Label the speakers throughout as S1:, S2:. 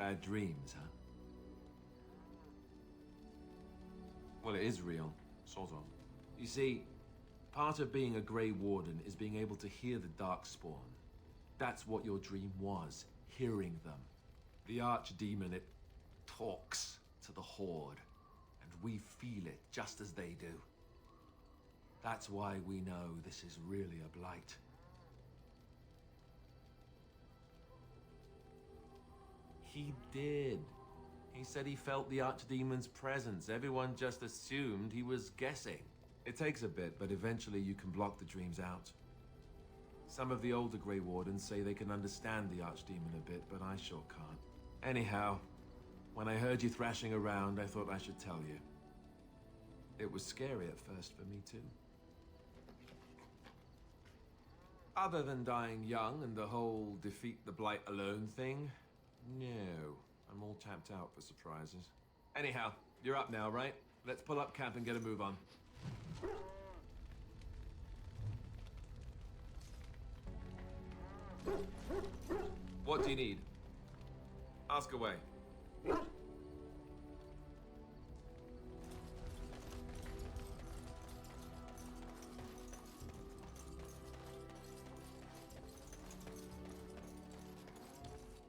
S1: Bad dreams, huh? Well, it is real, sort of. You see, part of being a Grey Warden is being able to hear the Darkspawn. That's what your dream was, hearing them. The Archdemon, it talks to the Horde, and we feel it just as they do. That's why we know this is really a blight. He did. He said he felt the Archdemon's presence. Everyone just assumed he was guessing. It takes a bit, but eventually you can block the dreams out. Some of the older Grey Wardens say they can understand the Archdemon a bit, but I sure can't. Anyhow, when I heard you thrashing around, I thought I should tell you. It was scary at first for me too. Other than dying young and the whole defeat the Blight alone thing, no. I'm all tapped out for surprises. Anyhow, you're up now, right? Let's pull up camp and get a move on. What do you need? Ask away.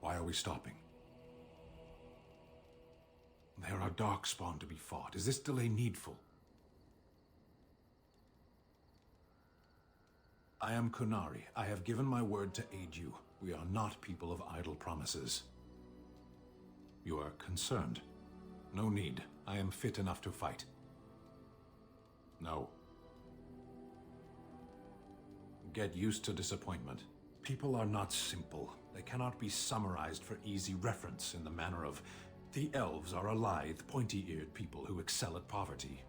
S2: Why are we stopping? There are Darkspawn to be fought. Is this delay needful? I am Kunari. I have given my word to aid you. We are not people of idle promises. You are concerned. No need. I am fit enough to fight. No. Get used to disappointment. People are not simple. They cannot be summarized for easy reference in the manner of the elves are a lithe, pointy-eared people who excel at poverty.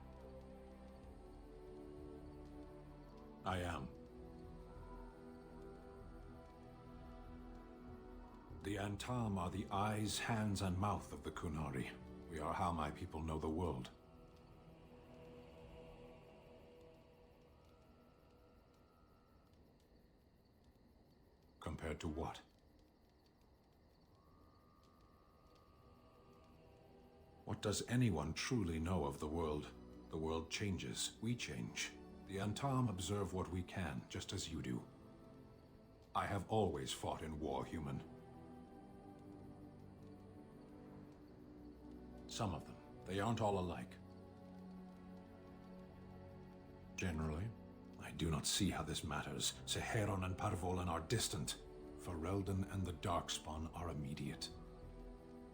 S2: I am. The Antam are the eyes, hands, and mouth of the Kunari. We are how my people know the world. Compared to what? What does anyone truly know of the world? The world changes. We change. The Antam observe what we can, just as you do. I have always fought in war, human. Some of them. They aren't all alike. Generally, I do not see how this matters. Seheron and Parvolan are distant. Ferelden and the Darkspawn are immediate.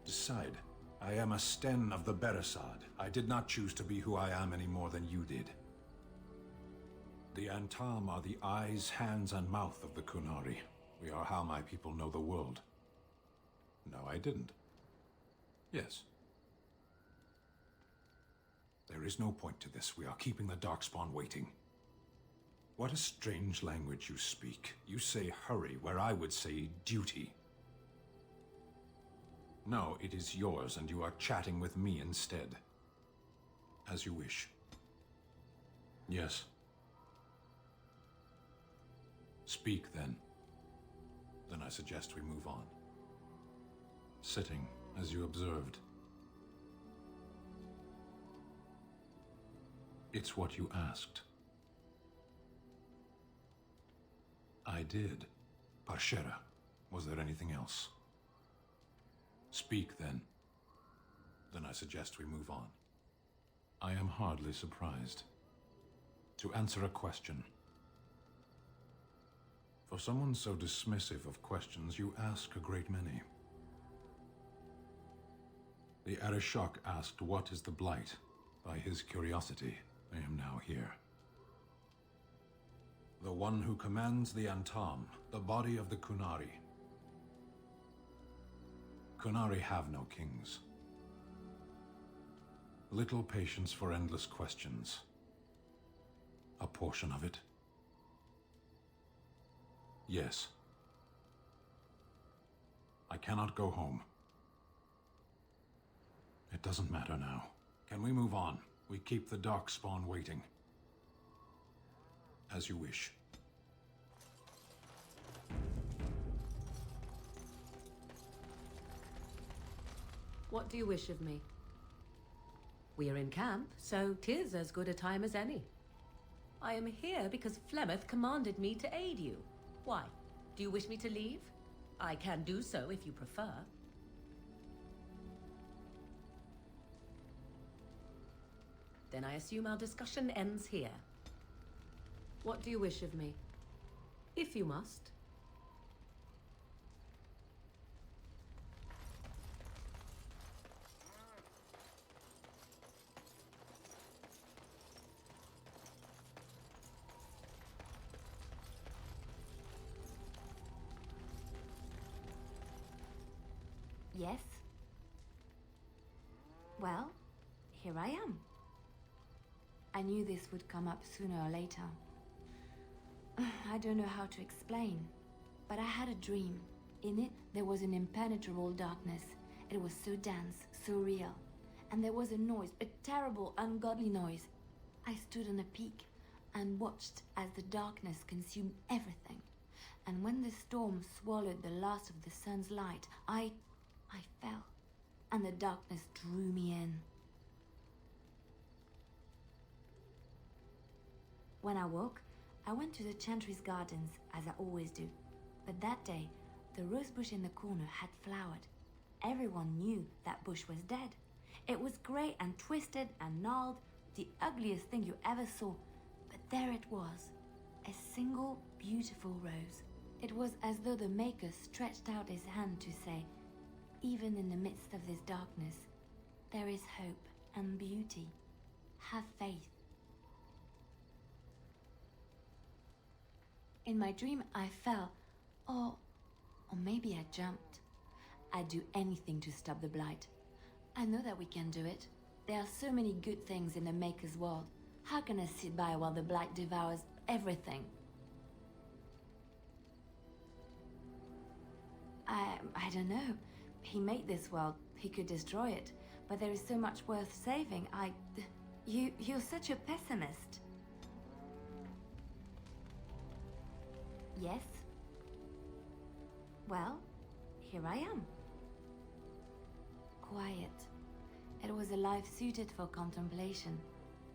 S2: Decide. I am a Sten of the Beresad. I did not choose to be who I am any more than you did. The Antam are the eyes, hands, and mouth of the Kunari. We are how my people know the world. No, I didn't. Yes. There is no point to this. We are keeping the Darkspawn waiting. What a strange language you speak. You say hurry, where I would say duty. No, it is yours, and you are chatting with me instead. As you wish. Yes. Speak, then. Then I suggest we move on. Sitting, as you observed. It's what you asked. I did. Parshera. Was there anything else? Speak, then. Then I suggest we move on. I am hardly surprised. To answer a question. For someone so dismissive of questions, you ask a great many. The Arishok asked, "What is the Blight?" By his curiosity, I am now here. The one who commands the Antam, the body of the Kunari. Kunari have no kings. Little patience for endless questions. A portion of it. Yes. I cannot go home. It doesn't matter now. Can we move on? We keep the Darkspawn waiting. As you wish.
S3: What do you wish of me? We are in camp, so 'tis as good a time as any. I am here because Flemeth commanded me to aid you. Why? Do you wish me to leave? I can do so if you prefer. Then I assume our discussion ends here. What do you wish of me? If you must.
S4: Yes? Well, here I am. I knew this would come up sooner or later. I don't know how to explain, but I had a dream. In it, there was an impenetrable darkness. It was so dense, so real. And there was a noise, a terrible, ungodly noise. I stood on a peak and watched as the darkness consumed everything. And when the storm swallowed the last of the sun's light, I fell, and the darkness drew me in. When I woke, I went to the Chantry's gardens, as I always do. But that day, the rose bush in the corner had flowered. Everyone knew that bush was dead. It was grey and twisted and gnarled, the ugliest thing you ever saw. But there it was, a single beautiful rose. It was as though the Maker stretched out his hand to say, even in the midst of this darkness, there is hope and beauty. Have faith. In my dream, I fell, or maybe I jumped. I'd do anything to stop the blight. I know that we can do it. There are so many good things in the Maker's world. How can I sit by while the blight devours everything? I don't know. He made this world. He could destroy it. But there is so much worth saving. You're such a pessimist. Yes? Well, here I am. Quiet. It was a life suited for contemplation.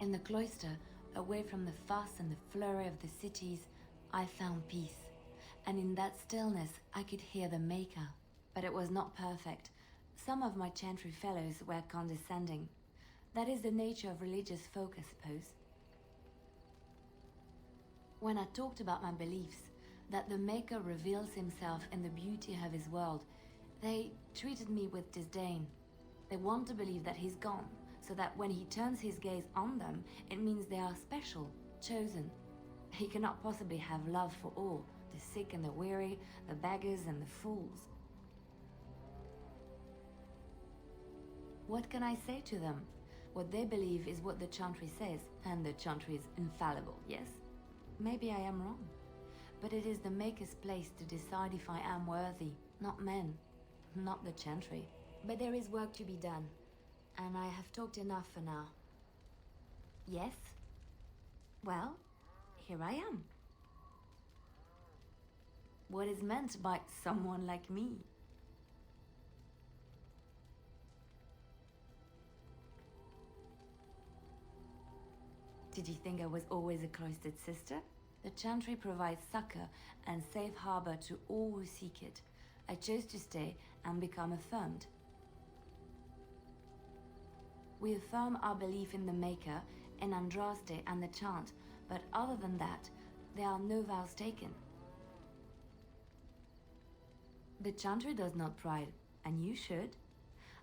S4: In the cloister, away from the fuss and the flurry of the cities, I found peace. And in that stillness, I could hear the Maker. But it was not perfect. Some of my Chantry fellows were condescending. That is the nature of religious folk, I suppose. When I talked about my beliefs, that the Maker reveals himself in the beauty of his world, they treated me with disdain. They want to believe that he's gone, so that when he turns his gaze on them, it means they are special, chosen. He cannot possibly have love for all, the sick and the weary, the beggars and the fools. What can I say to them? What they believe is what the Chantry says, and the Chantry is infallible, yes? Maybe I am wrong. But it is the Maker's place to decide if I am worthy, not men, not the Chantry. But there is work to be done, and I have talked enough for now. Yes? Well, here I am. What is meant by someone like me? Did you think I was always a cloistered sister? The Chantry provides succor and safe harbor to all who seek it. I chose to stay and become affirmed. We affirm our belief in the Maker, in Andraste and the chant, but other than that, there are no vows taken. The Chantry does not pride, and you should.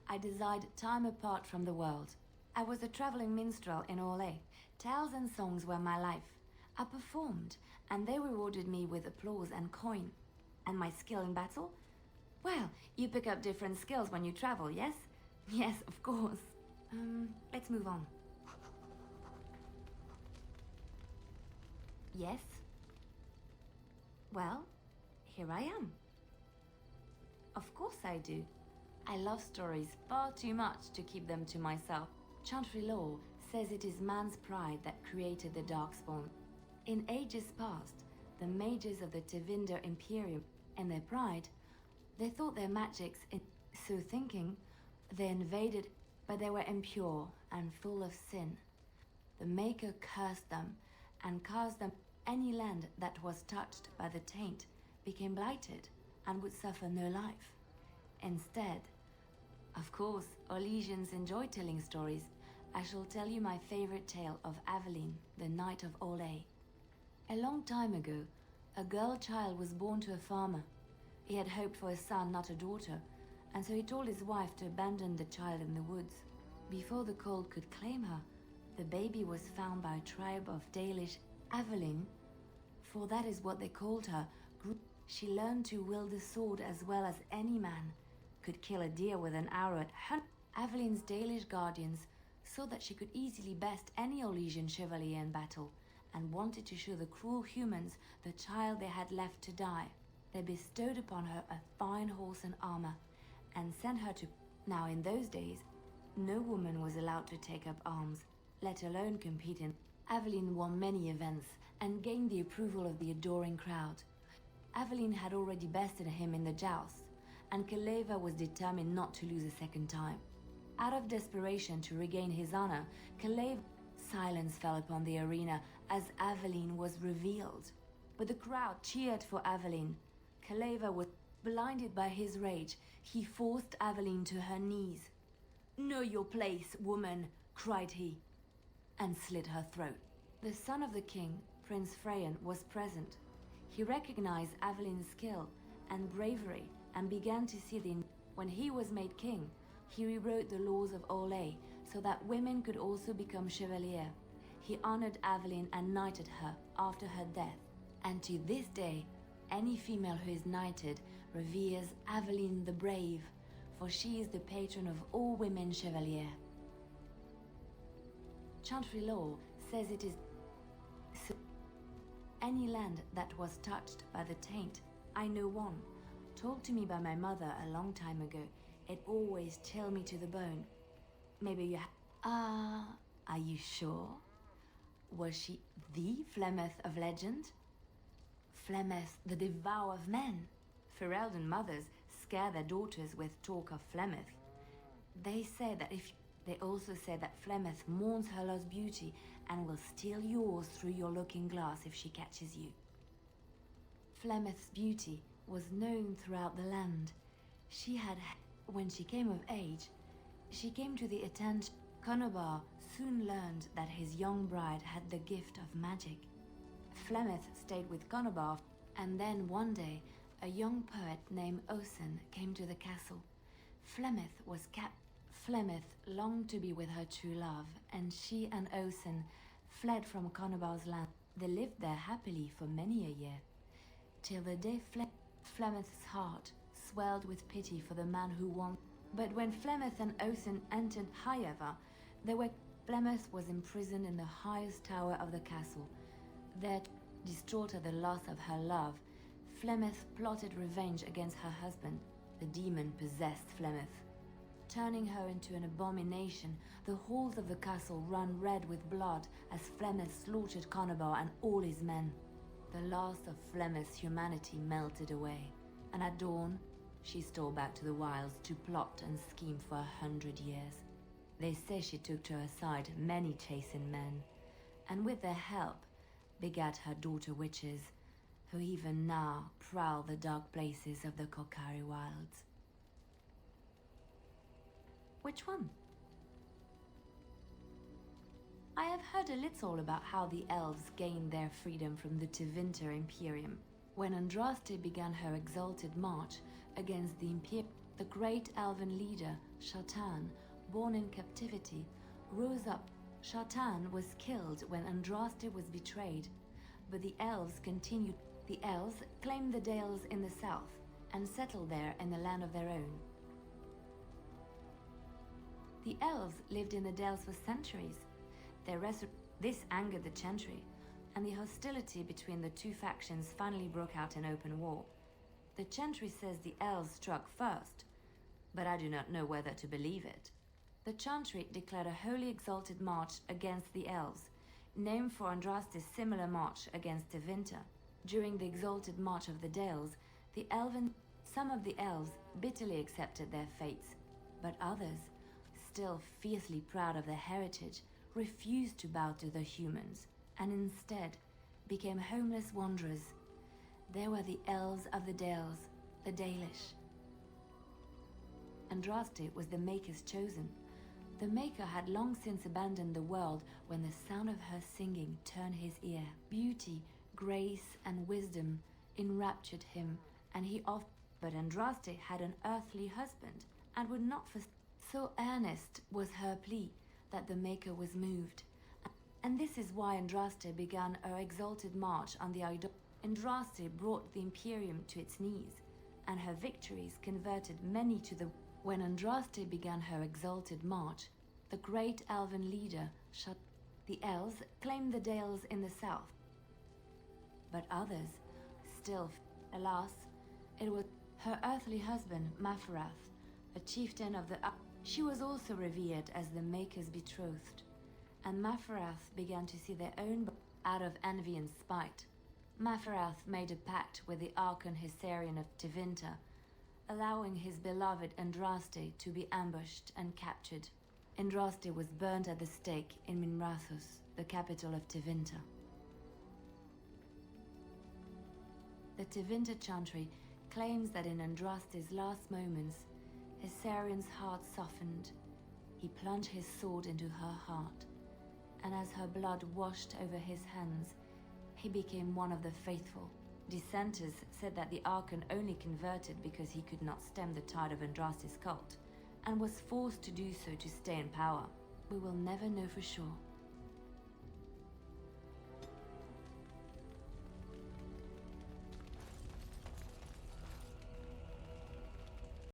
S4: I desired time apart from the world. I was a traveling minstrel in Orlais. Tales and songs were my life. I performed, and they rewarded me with applause and coin. And my skill in battle? Well, you pick up different skills when you travel, yes? Yes, of course. Let's move on. Yes? Well, here I am. Of course I do. I love stories far too much to keep them to myself. Chantry law says it is man's pride that created the Darkspawn. In ages past, the mages of the Tevinder Imperium, in their pride, they thought their magics, in so thinking, They invaded, but they were impure and full of sin. The Maker cursed them and caused them any land that was touched by the taint became blighted and would suffer no life. Instead, of course, Orlesians enjoy telling stories. I shall tell you my favorite tale of Aveline, the Knight of Olay. A long time ago, a girl child was born to a farmer. He had hoped for a son, not a daughter, and so he told his wife to abandon the child in the woods. Before the cold could claim her, the baby was found by a tribe of Dalish Aveline, for that is what they called her. She learned to wield the sword as well as any man, could kill a deer with an arrow at hunt. Aveline's Dalish guardians saw that she could easily best any Orlesian chevalier in battle, and wanted to show the cruel humans the child they had left to die. They bestowed upon her a fine horse and armor, and sent her to... Now in those days, no woman was allowed to take up arms, let alone compete in... Aveline won many events, and gained the approval of the adoring crowd. Aveline had already bested him in the jousts, and Kaleva was determined not to lose a second time. Out of desperation to regain his honor, Kaleva... Silence fell upon the arena as Aveline was revealed. But the crowd cheered for Aveline. Kaleva was blinded by his rage. He forced Aveline to her knees. "Know your place, woman," cried he, and slit her throat. The son of the king, Prince Freyan, was present. He recognized Aveline's skill and bravery and began to see the... When he was made king, he rewrote the laws of Olay so that women could also become chevalier. He honored Aveline and knighted her after her death. And to this day, any female who is knighted reveres Aveline the Brave, for she is the patron of all women chevalier. Chantry law says it is any land that was touched by the taint. I know one, told to me by my mother a long time ago. It always chilled me to the bone. Maybe you are you sure? Was she the Flemeth of legend? Flemeth, the devour of men. Ferelden mothers scare their daughters with talk of Flemeth. They also say that Flemeth mourns her lost beauty and will steal yours through your looking glass if she catches you. Flemeth's beauty was known throughout the land. When she came of age, she came to the attention. Conobar soon learned that his young bride had the gift of magic. Flemeth stayed with Conobar, and then one day, a young poet named Osen came to the castle. Flemeth longed to be with her true love, and she and Osen fled from Conobar's land. They lived there happily for many a year, till the day Flemeth's heart swelled with pity for the man who won. But when Flemeth and Osen entered Highever, Flemeth was imprisoned in the highest tower of the castle. There, distraught at the loss of her love, Flemeth plotted revenge against her husband. The demon possessed Flemeth, turning her into an abomination. The halls of the castle ran red with blood as Flemeth slaughtered Conobar and all his men. The last of Flemeth's humanity melted away, and at dawn, she stole back to the wilds to plot and scheme for 100 years. They say she took to her side many chastened men, and with their help begat her daughter witches, who even now prowl the dark places of the Kokari wilds. Which one? I have heard a little about how the elves gained their freedom from the Tevinter Imperium. When Andraste began her exalted march against the Imperium, the great elven leader, Shatan, born in captivity, rose up. Shatan was killed when Andraste was betrayed, but the elves continued. The elves claimed the Dales in the south and settled there in the land of their own. The elves lived in the Dales for centuries. This angered the Chantry, and the hostility between the two factions finally broke out in open war. The Chantry says the elves struck first, but I do not know whether to believe it. The Chantry declared a wholly exalted march against the elves, named for Andraste's similar march against Tevinter. During the exalted march of the Dales, some of the elves bitterly accepted their fates, But others, still fiercely proud of their heritage, refused to bow to the humans, and instead became homeless wanderers. They were the elves of the Dales, the Dalish. Andraste was the Maker's chosen. The Maker had long since abandoned the world when the sound of her singing turned his ear. Beauty, grace, and wisdom enraptured him, and he often. But Andraste had an earthly husband, and would not for. So earnest was her plea that the Maker was moved. And this is why Andraste began her exalted march on the idol. Andraste brought the Imperium to its knees, and her victories converted many to the. When Andraste began her exalted march, the great elven leader shut. The elves claimed the Dales in the south, but others still. Alas, it was her earthly husband, Mafarath, a chieftain of the. She was also revered as the Maker's betrothed, and Mafarath began to see their own. Out of envy and spite, Mafarath made a pact with the Archon Hysarian of Tevinter, allowing his beloved Andraste to be ambushed and captured. Andraste was burnt at the stake in Minrathous, the capital of Tevinter. The Tevinter Chantry claims that in Andraste's last moments, Hysarian's heart softened. He plunged his sword into her heart, and as her blood washed over his hands, he became one of the faithful. Dissenters said that the Archon only converted because he could not stem the tide of Andraste's cult, and was forced to do so to stay in power. We will never know for sure.